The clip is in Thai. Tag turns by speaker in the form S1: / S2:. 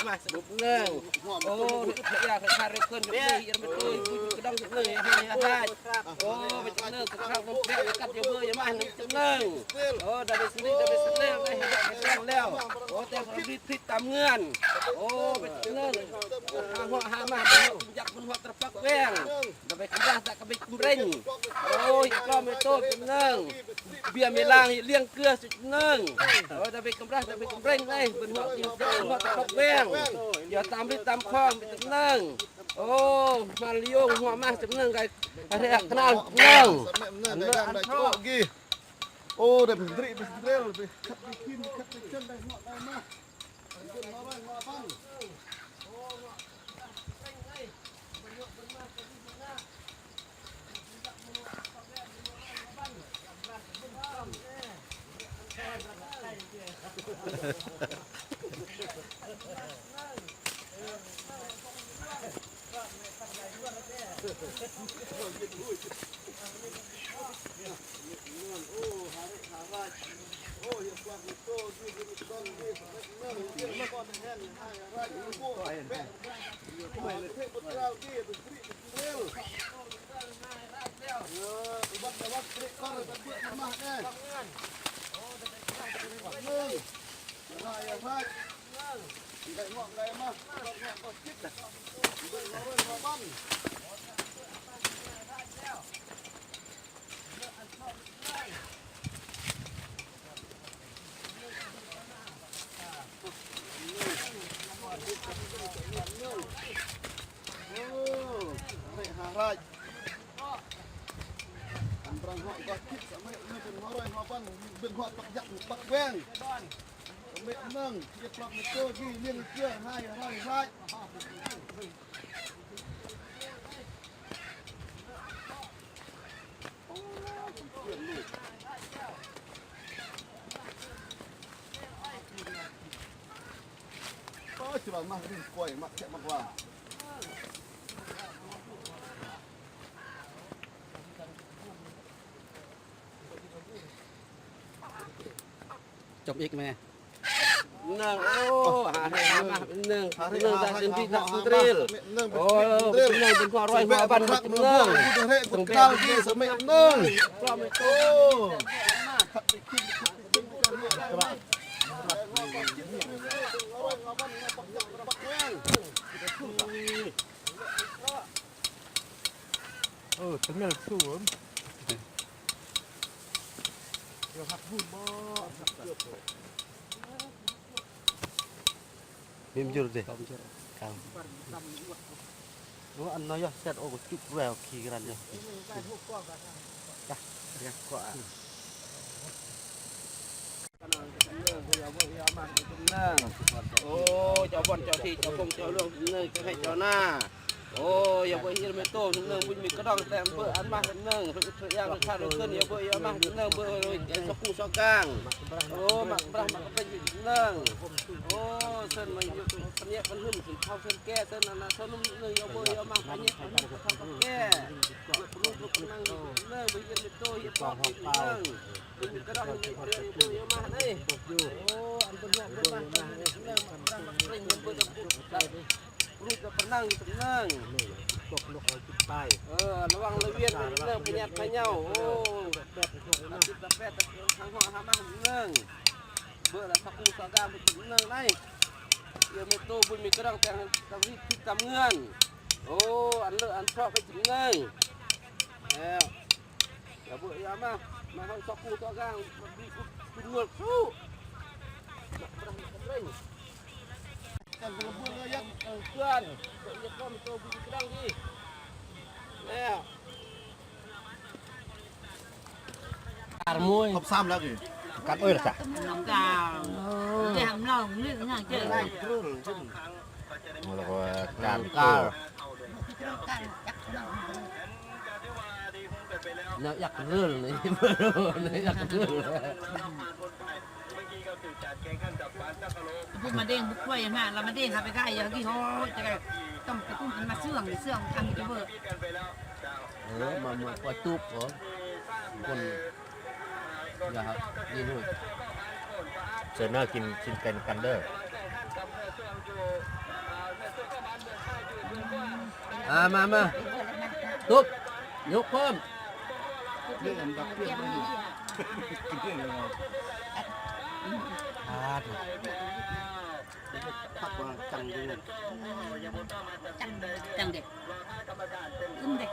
S1: มาสรุปเนื่องโอ้อยากขาดเรื่องเรื่องยังไม่ตัวกระดองเรื่องให้ได้โอ้ไปจังเนื่องสักครั้งผมเรียกกัดเยอะเบอร์ยังมาหนึ่งจังเนื่องโอ้ได้ไปสิได้ไปสิแล้วได้ให้ได้แล้วโอ้แต่เราดีทิศตามเงื่อนโอ้ไปจังเนื่องหามาอยากมันหัวตะปักแวงได้ไปขยันแต่ก็ไปกุเร่งโอ้ยก็ไม่โตจังเนื่องเบี้ยไม่ล่างเลี้ยงเกลือสุดเนื่องโอ้ได้ไปกำลังได้ไปกำเร่งได้เป็นหัวยิงเป็นหัวตะปักแวงอย่าตามไปตามคลองไปจังเนื่องโอ้มาเลี้ยงหัวมาจังเนื่องไงอะไรขนาดเนื่อง
S2: โอ้เดี๋ยวผมรีบไปเร็วไปขับไปกินขับไปเชิญได้หัวได้มาเชิญมาบ้างมาบ้างเป็นหัวตักยักษ์ปักแวงเม็ดนึ่งเย็บปลอกเม็ดโต้ที่เลี้ยงเชื่อให้ก็จะมาดิ้นกล้วยมาแค่มากกว่า
S1: จบอีกไหมนึ่งโอ้หาให้มานึ่งได้ถึงที่นักสุดเร็วโอ้เป็นนึ่งเป็นความร้อยหัวบันเป็นนึ่ง
S2: ตรงเก้าที่สมัยนึ่งโอ้ฉันไม่สู้เดี๋ยวหักพูดบ่
S1: Mim jur deh. Kau. Lu an noyo set oh cuk rel ki gran yo. Dah, ya kok. Oh, cho bọn cho thì cho không cho luôn, nơi cho hay cho na. Oh, ya boleh ilmu tu, neng bunyi kedong tem ber anmah neng, yang kalau kan ya boleh ya mah neng ber soku sokang. Oh, mak berah mak apa neng. Oh, sen mayu penyak penhun sen kau sen ke sen anak sen neng ya boleh ya mah penyak penhun kau ke. Perlu penang neng boleh ilmu tu ya kau neng. Bunyi kedong ya boleh ya mah ni. Oh, antum nak bermah neng mak ring yang berลูกจะพนังพนังตกลงเอาจุดไประวังระเวียนไปเรื่องพยัดพะเน่าโอ้แบบจุดตะแปดทางหัวหามาถึงเรื่องเบื่อละสักคู่สักการไปถึงเรื่องไหนเดี๋ยวไม่โตบุญมีกระดังแต่ตะวิที่จำเงินโอ้อันเลิศอันชอบไปถึงเงินแล้วอย่าเบื่ออย่ามาให้สักคู่สักการเป็นเงินสู้
S2: กันเป็นเพื่อนเลยยัง
S1: เพื่อนอย่าป้อมโตบุญกระดังดีแล้วการมวย
S2: ครบซ้ำแล้วกี่
S1: กัดเอ้ยล่ะจ้ะ
S3: น้ำกาวเดี๋ยวทำลองเรื่องอย่างเจอได้
S1: แล้วก็การก้าวเนี่ยอยากเรื่องเลยเนี่ยอยากเรื่อง
S3: พูดมาเด้งบุกไฟมาเรามาเด้งทำไปได้อย่างที่เขาจะต้องกระตุ้นมาเสื่องทำจะเบิก
S1: มาปล่อยตุ๊บเหรอคนอย่านี่ด้วย
S4: เซอร์เนอร์กินกันเดอร์
S1: มาตุ๊บยกพร้อม
S2: เรื่องดักเพื่อนมันพักว่าจังเลย
S3: จังเด็กเด็ก